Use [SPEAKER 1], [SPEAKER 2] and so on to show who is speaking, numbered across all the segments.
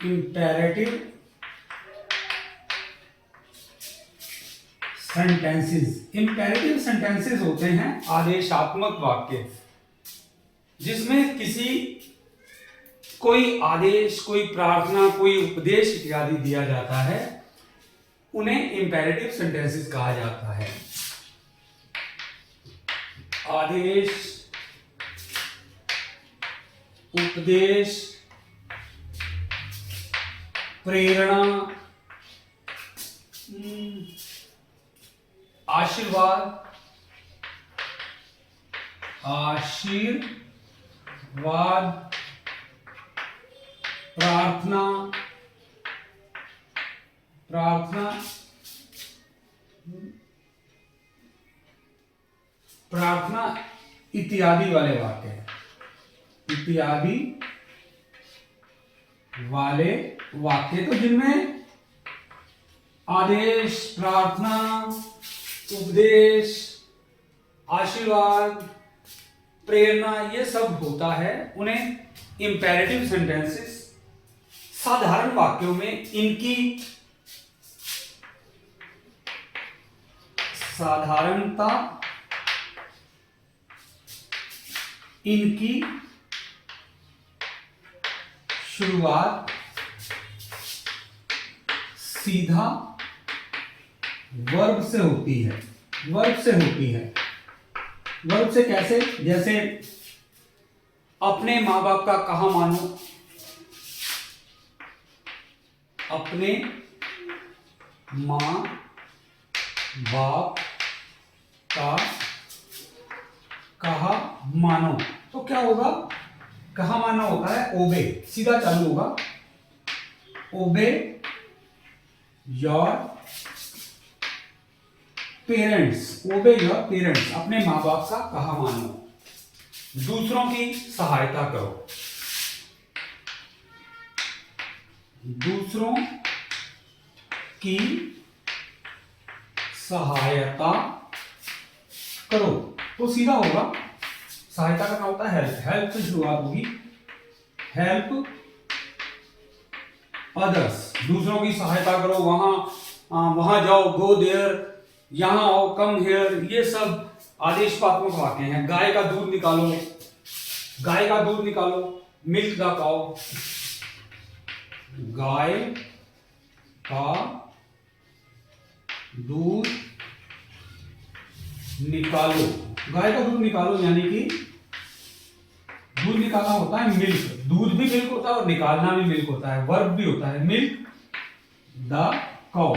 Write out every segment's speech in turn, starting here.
[SPEAKER 1] Imperative sentences. Imperative sentences होते हैं आदेशात्मक वाक्य, जिसमें किसी कोई आदेश, कोई प्रार्थना, कोई उपदेश इत्यादि दिया जाता है, उन्हें इंपेरेटिव सेंटेंसेस कहा जाता है। आदेश, उपदेश, प्रेरणा, आशीर्वाद, प्रार्थना इत्यादि वाले वाक्य हैं। इत्यादि वाले वाक्य, तो जिनमें आदेश, प्रार्थना, उपदेश, आशीर्वाद, प्रेरणा, ये सब होता है, उन्हें इंपेरेटिव सेंटेंसेस। साधारण वाक्यों में इनकी साधारणता, इनकी शुरुआत सीधा वर्ब से होती है। वर्ब से कैसे? जैसे अपने माँ बाप का कहा मानो, अपने माँ बाप का कहा मानो, तो क्या होगा? कहा मानो होता है ओबे, सीधा चालू होगा, ओबे योर पेरेंट्स। ओबे योर पेरेंट्स, अपने माँ बाप का कहा मानो। दूसरों की सहायता करो, दूसरों की सहायता करो, तो सीधा होगा। सहायता करना होता है हेल्प, हेल्प से शुरुआत होगी, हेल्प अदर्स। दूसरों की सहायता करो, वहां जाओ, गो देयर, यहां आओ, कम हियर, ये सब आदेशात्मक वाक्य हैं। गाय का दूध निकालो, गाय का दूध निकालो, मिल्क द काउ, गाय का दूध निकालो। गाय का दूध निकालो यानी कि दूध निकालना होता है मिल्क, दूध भी मिल्क होता है और निकालना भी मिल्क होता है, वर्ब भी होता है मिल्क द काउ,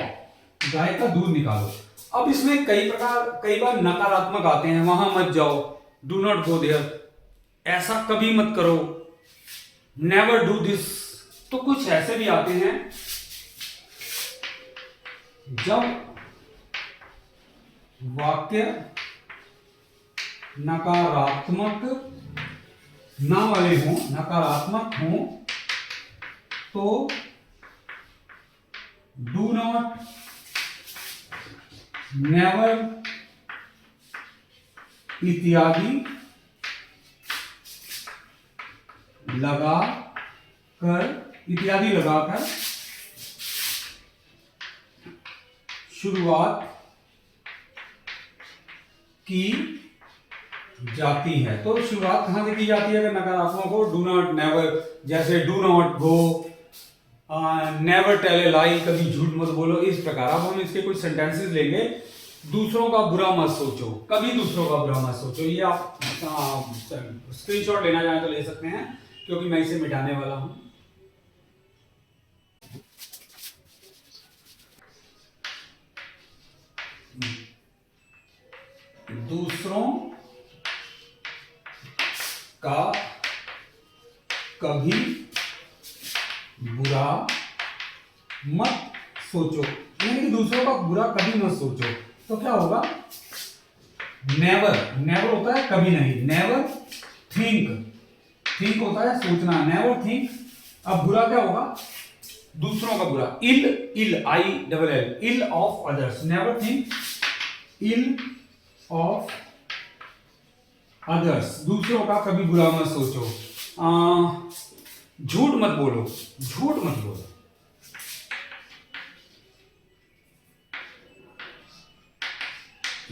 [SPEAKER 1] गाय का दूध निकालो। अब इसमें कई बार नकारात्मक आते हैं, वहां मत जाओ, डू नॉट गो देयर, ऐसा कभी मत करो, नेवर डू दिस। तो कुछ ऐसे भी आते हैं जब वाक्य नकारात्मक ना वाले हों, नकारात्मक हों, तो डू नॉट, नेवर इत्यादि लगाकर शुरुआत की जाती है। तो शुरुआत कहां से की जाती है अगर नकारात्मक हो? डू नॉट, नेवर, जैसे do not go, never tell a lie, कभी झूठ मत बोलो, इस प्रकार। अब हम इसके कुछ सेंटेंसेस लेंगे। दूसरों का बुरा मत सोचो, कभी दूसरों का बुरा मत सोचो। ये आप स्क्रीनशॉट लेना चाहें तो ले सकते हैं, क्योंकि मैं इसे मिटाने वाला हूं। दूसरों का कभी बुरा मत सोचो, यानी कि दूसरों का बुरा कभी मत सोचो। तो क्या होगा? नेवर, नेवर होता है कभी नहीं, नेवर थिंक, थिंक होता है सोचना, नेवर थिंक। अब बुरा क्या होगा? दूसरों का बुरा, ill, ill, I double L, ill of others, never think ill of others, दूसरों का कभी बुरा मत सोचो। झूठ मत बोलो, झूठ मत बोलो।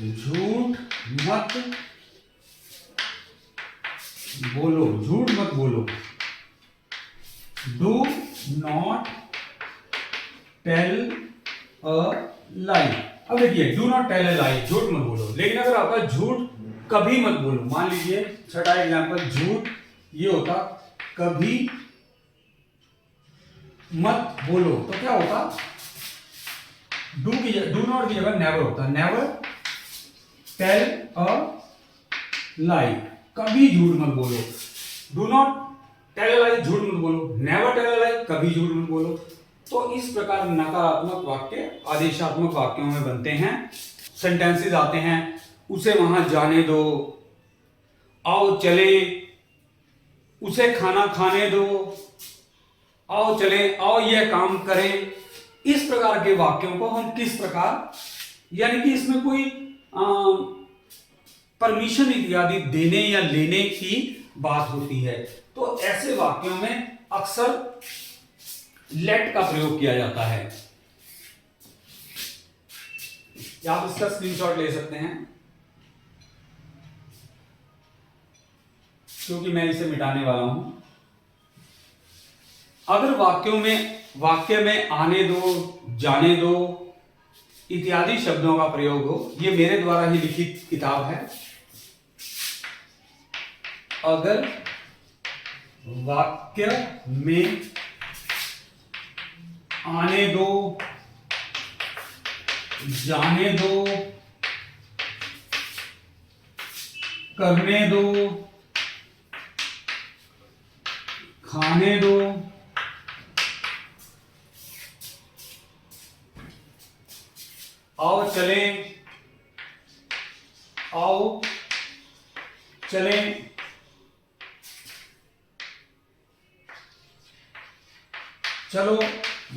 [SPEAKER 1] झूठ मत बोलो, झूठ मत बोलो। डू नॉट टेल अ लाई। अब देखिए, डू नॉट टेल अ लाई, झूठ मत बोलो। लेकिन अगर आपका झूठ कभी मत बोलो, मान लीजिए छठा एग्जाम्पल, झूठ ये होता कभी मत बोलो, तो क्या होता, डू नॉट की जगह नेवर होता, नेवर टेल अ लाई, कभी झूठ मत बोलो। डू नॉट टेल अ लाई, झूठ मत बोलो। नेवर टेल अ लाई, कभी झूठ मत बोलो। तो इस प्रकार नकारात्मक वाक्य आदेशात्मक वाक्यों में बनते हैं। सेंटेंसेस आते हैं, उसे वहां जाने दो, आओ चले, उसे खाना खाने दो, आओ चले, आओ यह काम करें। इस प्रकार के वाक्यों को हम किस प्रकार, यानी कि इसमें कोई परमिशन इत्यादि देने या लेने की बात होती है, तो ऐसे वाक्यों में अक्सर लेट का प्रयोग किया जाता है। आप इसका स्क्रीनशॉट ले सकते हैं, क्योंकि मैं इसे मिटाने वाला हूं। अगर वाक्य में आने दो, जाने दो इत्यादि शब्दों का प्रयोग हो, ये मेरे द्वारा ही लिखित किताब है। अगर वाक्य में आने दो, जाने दो, करने दो, खाने दो, आओ चले, आओ चले, चलो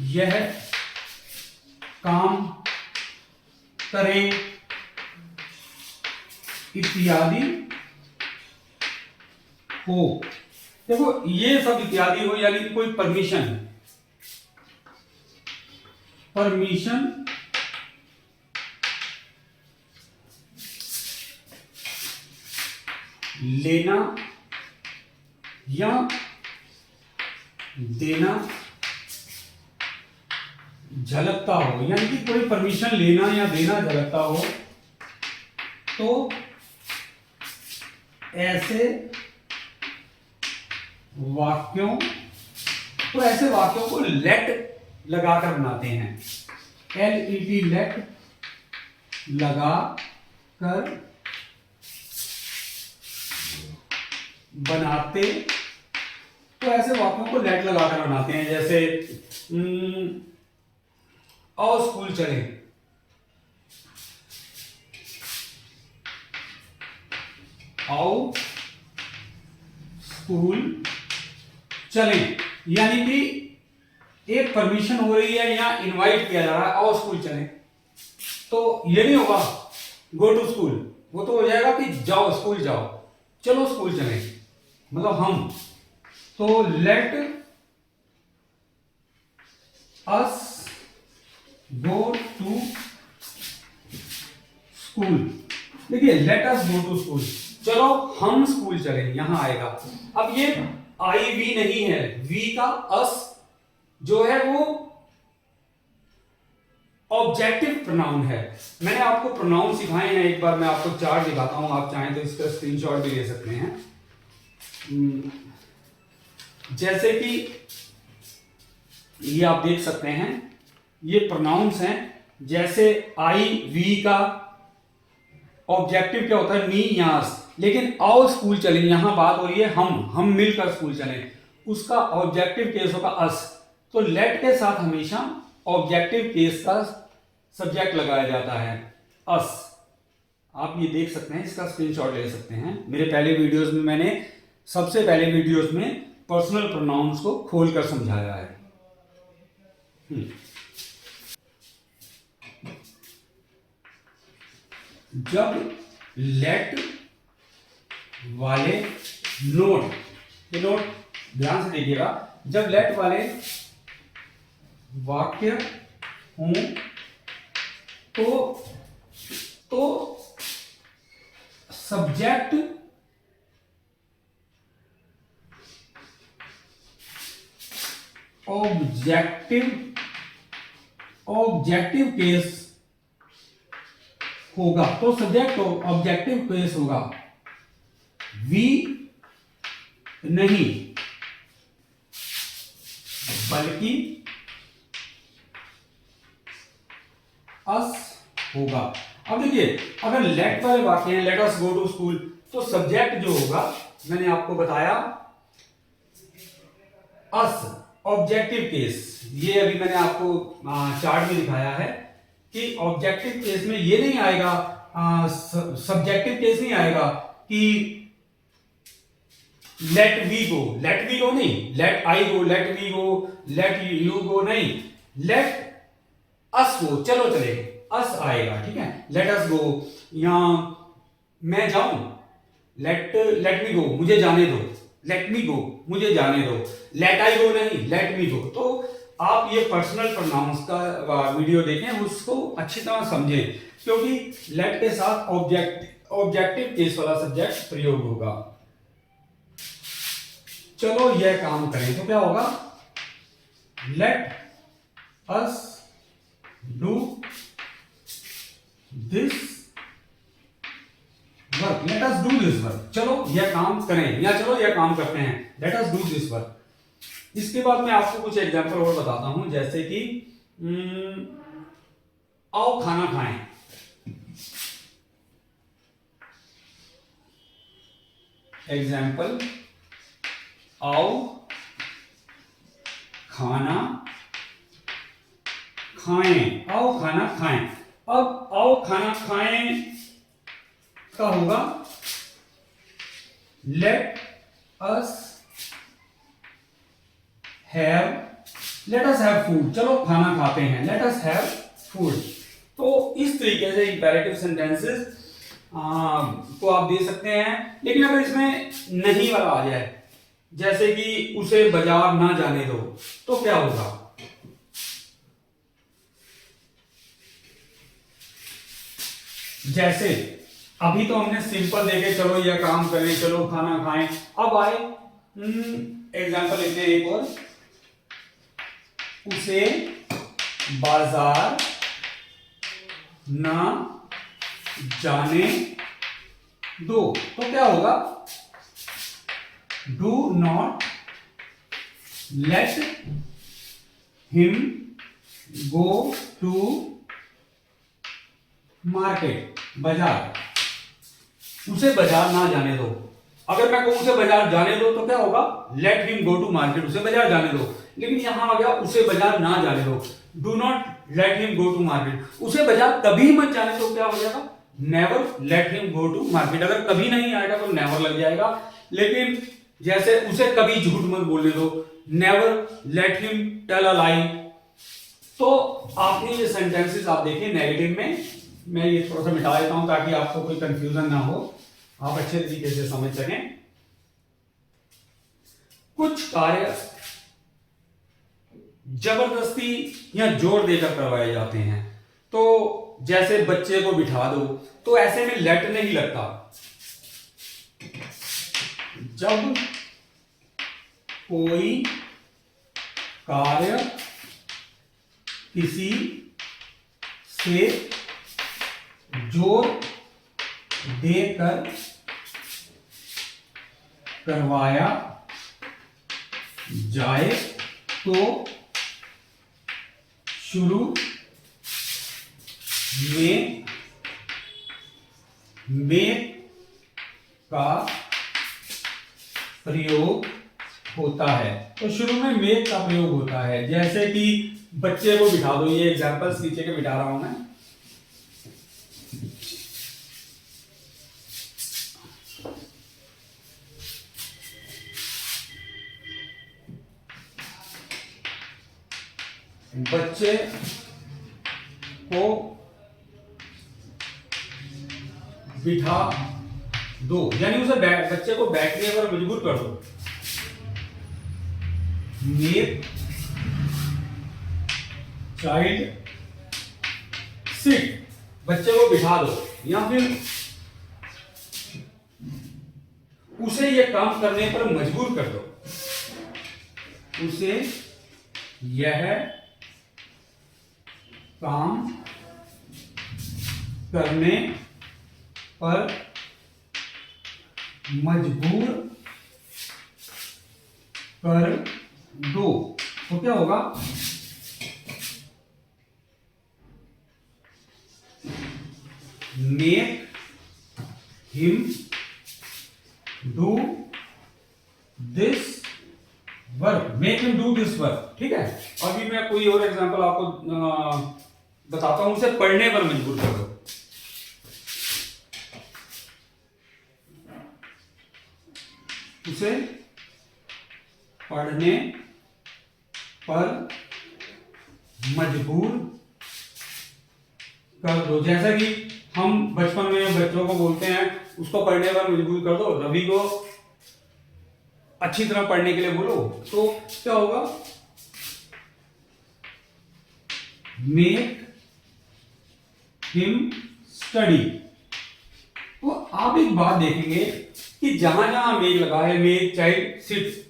[SPEAKER 1] यह काम करें इत्यादि हो। देखो, ये सब इत्यादि हो यानी कि कोई परमिशन लेना या देना झलकता हो, यानी कि कोई परमिशन लेना या देना झलकता हो, तो ऐसे वाक्यों को लेट लगाकर बनाते हैं। LET, लेट लगा कर बनाते, तो ऐसे वाक्यों को लेट लगाकर बनाते हैं। जैसे आओ स्कूल चले, आओ स्कूल चले, यानी कि एक परमिशन हो रही है या इनवाइट किया जा रहा है, आओ स्कूल चले। तो ये नहीं होगा गो टू स्कूल, वो तो हो जाएगा कि जाओ स्कूल जाओ, चलो स्कूल चले, मतलब हम। तो let us go to school, देखिए let us go to school, चलो हम स्कूल चले, यहां आएगा। अब ये आई वी नहीं है, वी का अस जो है वो ऑब्जेक्टिव प्रोनाउन है। मैंने आपको प्रोनाउन सिखाए हैं, एक बार मैं आपको चार्ट दिखाता हूं, आप चाहें तो इसका स्क्रीनशॉट भी ले सकते हैं। जैसे कि ये आप देख सकते हैं, ये प्रोनाउंस हैं। जैसे आई वी का ऑब्जेक्टिव क्या होता है, मी या अस, लेकिन आओ स्कूल चलें, यहां बात हो रही है हम मिलकर स्कूल चलें, उसका ऑब्जेक्टिव केस होगा अस। तो लेट के साथ हमेशा ऑब्जेक्टिव केस का सब्जेक्ट लगाया जाता है, अस। आप ये देख सकते हैं, इसका स्क्रीनशॉट ले सकते हैं। मेरे पहले वीडियोस में मैंने सबसे पहले वीडियोस में पर्सनल प्रोनाउंस को खोलकर समझाया है। जब लेट वाले नोट, ये नोट ध्यान से देखिएगा, जब लेट वाले वाक्य हों तो सब्जेक्ट ऑब्जेक्टिव केस होगा, तो सब्जेक्ट ऑब्जेक्टिव केस होगा, वी नहीं बल्कि अस होगा। अब देखिए, अगर लेट वाले वाक्य हैं, let us go to school, तो सब्जेक्ट जो होगा, मैंने आपको बताया अस, ऑब्जेक्टिव केस। ये अभी मैंने आपको चार्ट में दिखाया है कि ऑब्जेक्टिव केस में ये नहीं आएगा, सब्जेक्टिव केस नहीं आएगा कि लेट वी गो नहीं, let I go, let we go, let you go नहीं, लेट अस गो, चलो चले, अस आएगा, ठीक है। लेट अस गो, या मैं जाऊं, लेट मी गो, मुझे जाने दो, लेट मी गो, मुझे जाने दो, लेट आई गो नहीं, लेट मी गो। तो आप ये पर्सनल प्रोनाउंस का वीडियो देखें, उसको अच्छी तरह समझें, क्योंकि लेट के साथ ऑब्जेक्टिव केस वाला सब्जेक्ट प्रयोग होगा। चलो यह काम करें तो क्या होगा, let us do this work, let us do this work, चलो यह काम करें, या चलो यह काम करते हैं, let us do this work. इसके बाद मैं आपको कुछ एग्जांपल और बताता हूं, जैसे कि आओ खाना खाएं, एग्जाम्पल, आओ खाना खाएं, आओ खाना खाएं। अब आओ खाना खाएं का होगा लेट अस हैव फूड, चलो खाना खाते हैं, लेट अस हैव फूड। तो इस तरीके से इंपेरेटिव सेंटेंसेस को आप दे सकते हैं। लेकिन अगर इसमें नहीं वाला आ जाए, जैसे कि उसे बाजार ना जाने दो, तो क्या होगा, जैसे अभी तो हमने सिंपल देखे, चलो यह काम करें, चलो खाना खाएं। अब आए एग्जांपल लेते हैं एक और, उसे बाजार ना जाने दो, तो क्या होगा, do not let him go to market, बाजार, उसे बाजार ना जाने दो। अगर मैं कहूं उसे बाजार जाने दो तो क्या होगा, let him go to market, उसे बाजार जाने दो। लेकिन यहां आ गया उसे बाजार ना जाने दो, do not let him go to market, उसे बाजार कभी मत जाने दो, क्या हो जाएगा, never let him go to market. अगर कभी नहीं आएगा तो नेवर लग जाएगा। लेकिन जैसे उसे कभी झूठ मत बोलने दो, never let him tell a lie. तो आपने ये सेंटेंसेस आप देखें नेगेटिव में, मैं ये थोड़ा सा मिटा देता हूं ताकि आपको कोई कंफ्यूजन ना हो, आप अच्छे तरीके से समझ सकें। कुछ कार्य जबरदस्ती या जोर देकर करवाए जाते हैं, तो जैसे बच्चे को बिठा दो, तो ऐसे में लेट नहीं लगता। जब कोई कार्य किसी से जोर देकर करवाया जाए तो शुरू में का प्रयोग होता है। तो शुरू में मेक का प्रयोग होता है, जैसे कि बच्चे को बिठा दो, ये एग्जांपल्स नीचे के बिठा रहा हूं मैं। बच्चे को बिठा दो, यानी उसे बच्चे को बैठने पर मजबूर कर दो। मेक चाइल्ड सिट, बच्चे को बिठा दो, या फिर उसे यह काम करने पर मजबूर कर दो, उसे यह काम करने पर मजबूर कर दो। तो क्या होगा, make him do this work, make him do this work. ठीक है, अभी मैं कोई और एग्जांपल आपको बताता हूं, उसे पढ़ने पर मजबूर कर दो। उसे पढ़ने पर मजबूर कर दो। जैसा कि हम बचपन में बच्चों को बोलते हैं उसको पढ़ने पर मजबूर कर दो, रवि को अच्छी तरह पढ़ने के लिए बोलो, तो क्या होगा, मेक हिम स्टडी। तो आप एक बात देखेंगे कि जहां जहां मेक लगा है, make child sit,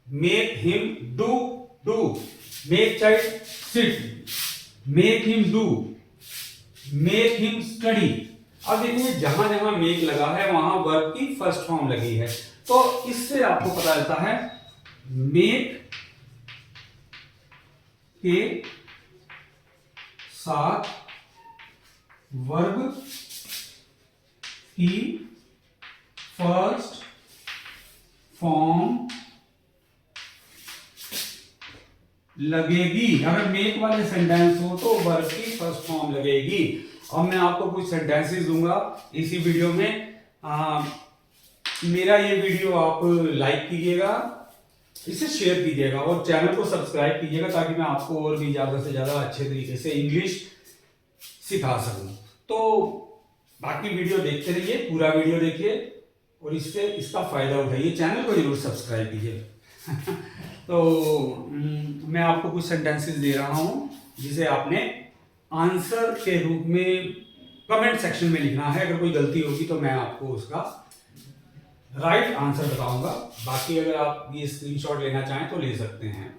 [SPEAKER 1] make him do do, make child sit, make him do, make him study. अब देखिए जहां जहां मेक लगा है वहां वर्ब की फर्स्ट फॉर्म लगी है, तो इससे आपको पता चलता है मेक के साथ वर्ब की फर्स्ट फॉर्म लगेगी। अगर मेक वाले सेंटेंस हो तो वर्ब की फर्स्ट फॉर्म लगेगी। अब मैं आपको कुछ सेंटेंसेस दूंगा इसी वीडियो में। मेरा ये वीडियो आप लाइक कीजिएगा, इसे शेयर कीजिएगा और चैनल को सब्सक्राइब कीजिएगा ताकि मैं आपको और भी ज्यादा से ज्यादा अच्छे तरीके से इंग्लिश सिखा सकूं। तो बाकी वीडियो देखते रहिए, पूरा वीडियो देखिए और इससे इसका फायदा उठाइए, चैनल को जरूर सब्सक्राइब कीजिए। तो मैं आपको कुछ सेंटेंसेस दे रहा हूं जिसे आपने आंसर के रूप में कमेंट सेक्शन में लिखना है। अगर कोई गलती होगी तो मैं आपको उसका राइट आंसर बताऊंगा। बाकी अगर आप ये स्क्रीनशॉट लेना चाहें तो ले सकते हैं।